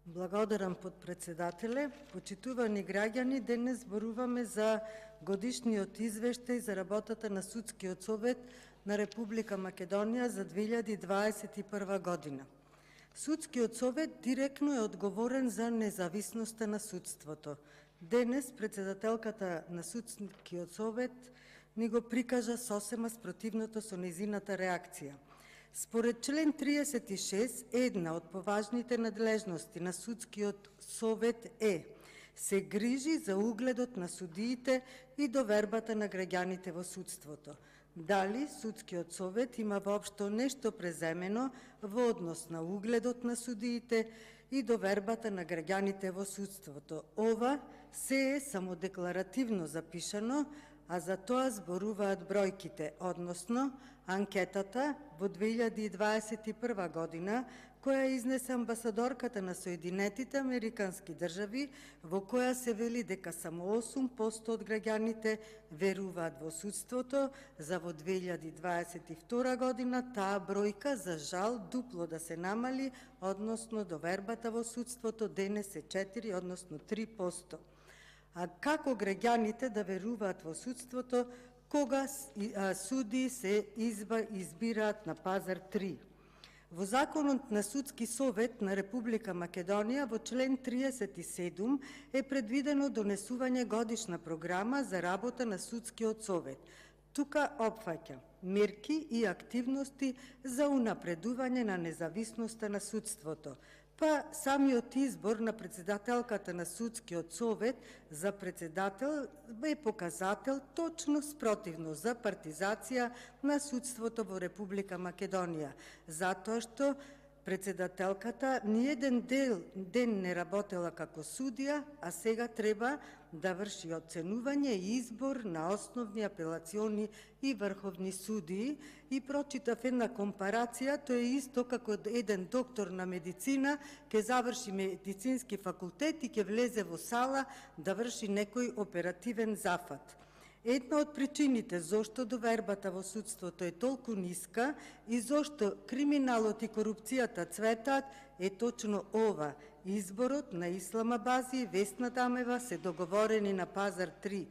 Благодарам, подпредседателе. Почитувани граѓани, денес зборуваме за годишниот извештај за работата на Судскиот совет на Република Македонија за 2021 година. Судскиот совет директно е одговорен за независноста на судството. Денес председателката на Судскиот совет ни го прикажа сосема спротивното со незината реакција. Според член 36, една од поважните надлежности на Судскиот совет се грижи за угледот на судиите и довербата на граѓаните во судството. Дали Судскиот совет има воопшто нешто преземено во однос на угледот на судиите и довербата на граѓаните во судството? Ова се е само декларативно запишано, а за тоа зборуваат бројките, односно анкетата во 2021 година, која изнесе амбасадорката на Соединетите Американски држави, во која се вели дека само 8% од граѓаните веруваат во судството, за во 2022 година таа бројка за жал дупло да се намали, односно довербата во судството денес е 4, односно 3%. А како граѓаните да веруваат во судството кога суди се избираат на пазар 3? Во Законот на Судски совет на Република Македонија во член 37 е предвидено донесување годишна програма за работа на Судскиот совет. Тука опфаќа мерки и активности за унапредување на независноста на судството, па самиот избор на председателката на Судскиот совет за председател е показател точно спротивно за партизација на судството во Република Македонија, затоа што председателката ни еден ден не работела како судија, а сега треба да врши оценување и избор на основни апелациони и врховни судии. И прочитав една компарација, тоа е исто како еден доктор на медицина ќе заврши медицински факултет и ќе влезе во сала да врши некој оперативен зафат. Една од причините зошто довербата во судството е толку ниска и зошто криминалот и корупцијата цветаат е точно ова. Изборот на Ислама Бази и Весна Дамева се договорени на пазар 3,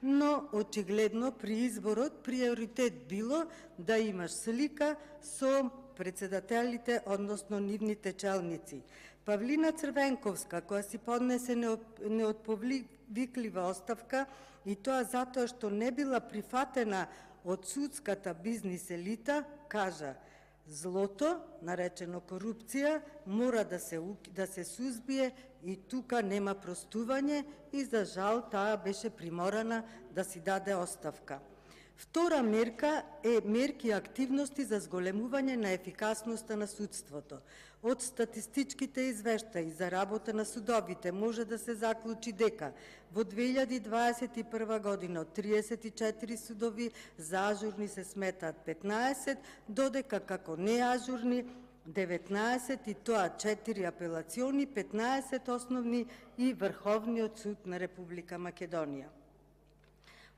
но очигледно при изборот приоритет било да имаш слика со председателите, односно нивните челници. Павлина Црвенковска, која си поднесе неотповиклива оставка, и тоа затоа што не била прифатена од судската бизнис елита, кажа: злото, наречено корупција, мора да се сузбие и тука нема простување, и за жал таа беше приморана да си даде оставка. Втора мерка е мерки и активности за зголемување на ефикасноста на судството. Од статистичките извештаи за работа на судовите може да се заклучи дека во 2021 година од 34 судови заажурни се сметаат 15, додека како неажурни 19, и тоа 4 апелациони, 15 основни и Врховниот суд на Република Македонија.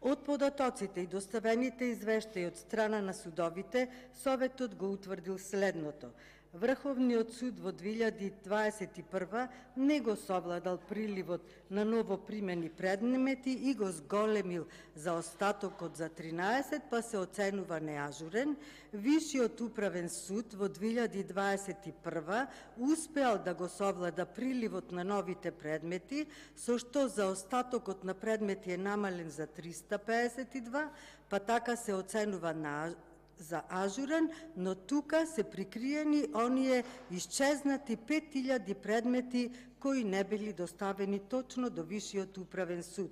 Од податоците и доставените извештаи од страна на судовите, Советот го утврдил следното. Врховниот суд во 2021 не го совладал приливот на новопримени предмети и го зголемил заостатокот за 13, па се оценува неажурен. Вишиот управен суд во 2021 успеал да го совлада приливот на новите предмети, со што заостатокот на предмети е намален за 352, па така се оценува за ажурен, но тука се прикриени оние исчезнати 5000 предмети кои не били доставени точно до Вишиот управен суд.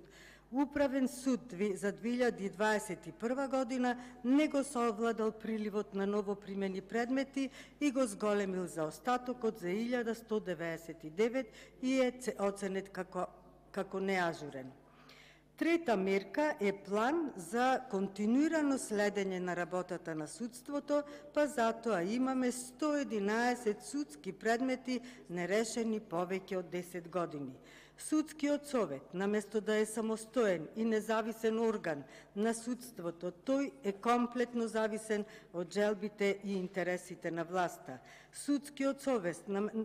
Управен суд за 2021 година не го совладал приливот на новопримени предмети и го зголемил заостатокот за 1199 и е оценет како неажурен. Трета мерка е план за континуирано следење на работата на судството, па затоа имаме 111 судски предмети нерешени повеќе од 10 години. Судскиот совет, наместо да е самостоен и независен орган на судството, тој е комплетно зависен од желбите и интересите на власта. Судскиот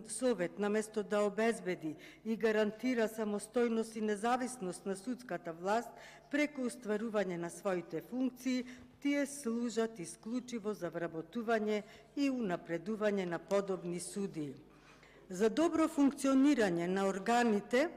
совет, наместо да обезбеди и гарантира самостојност и независност на судската власт преку остварување на своите функции, тие служат исклучиво за вработување и унапредување на подобни судии. За добро функционирање на органите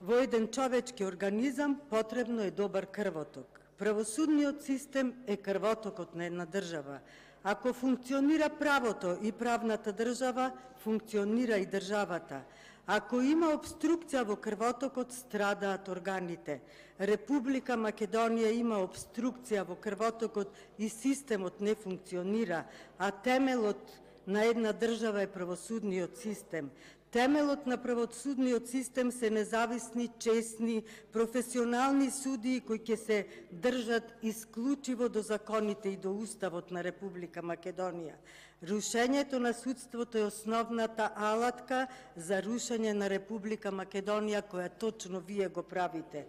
во еден човечки организам потребно е добар крвоток. Правосудниот систем е крвотокот на една држава. Ако функционира правото и правната држава, функционира и државата. Ако има обструкција во крвотокот, страдаат органите. Република Македонија има обструкција во крвотокот и системот не функционира, а темелот на една држава е правосудниот систем. Темелот на правосудниот систем се независни, честни, професионални судии кои ќе се држат исклучиво до законите и до Уставот на Република Македонија. Рушењето на судството е основната алатка за рушење на Република Македонија, која точно вие го правите.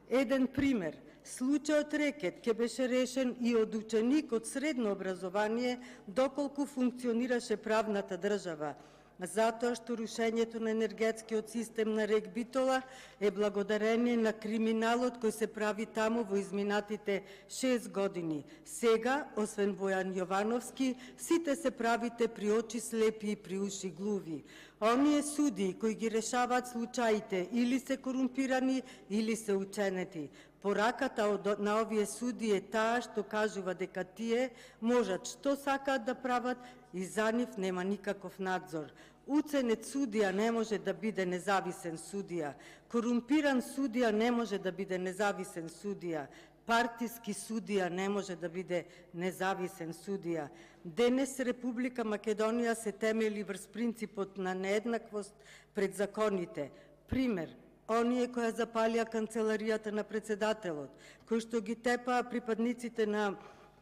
Еден пример. Случајот Рекет ќе беше решен и од ученик од средно образование доколку функционираше правната држава, затоа што рушењето на енергетскиот систем на рек Битола е благодарение на криминалот кој се прави таму во изминатите 6 години. Сега, освен Бојан Јовановски, сите се правите при очи слепи и при уши глуви. Оние судии кои ги решаваат случаите или се корумпирани, или се ученети. Пораката на овие судии е таа што кажува дека тие можат што сакаат да прават и за нив нема никаков надзор. Уценет судија не може да биде независен судија. Корумпиран судија не може да биде независен судија. Партиски судија не може да биде независен судија. Денес Република Македонија се темели врз принципот на нееднаквост пред законите. Пример, оние која запалија канцеларијата на председателот, кои што ги тепаа припадниците на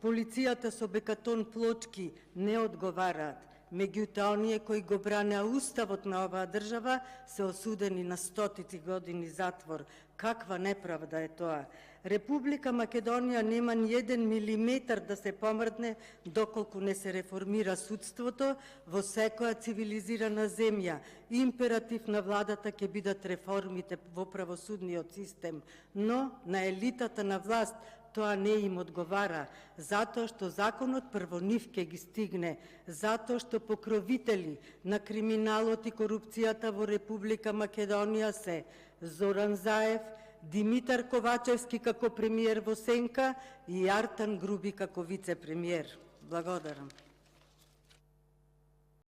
полицијата со бекатон плочки, не одговараат. Меѓутоа, оние кои го бранеа уставот на оваа држава се осудени на стотици години затвор. Каква неправда е тоа? Република Македонија нема ни 1 милиметар да се помрдне доколку не се реформира судството во секоја цивилизирана земја. Императив на владата ќе бидат реформите во правосудниот систем, но на елитата на власт тоа не им одговара, затоа што законот прво нив ќе ги стигне, затоа што покровители на криминалот и корупцијата во Република Македонија се Зоран Заев, Димитар Ковачевски како премиер во сенка и Артан Груби како вице-премиер. Благодарам.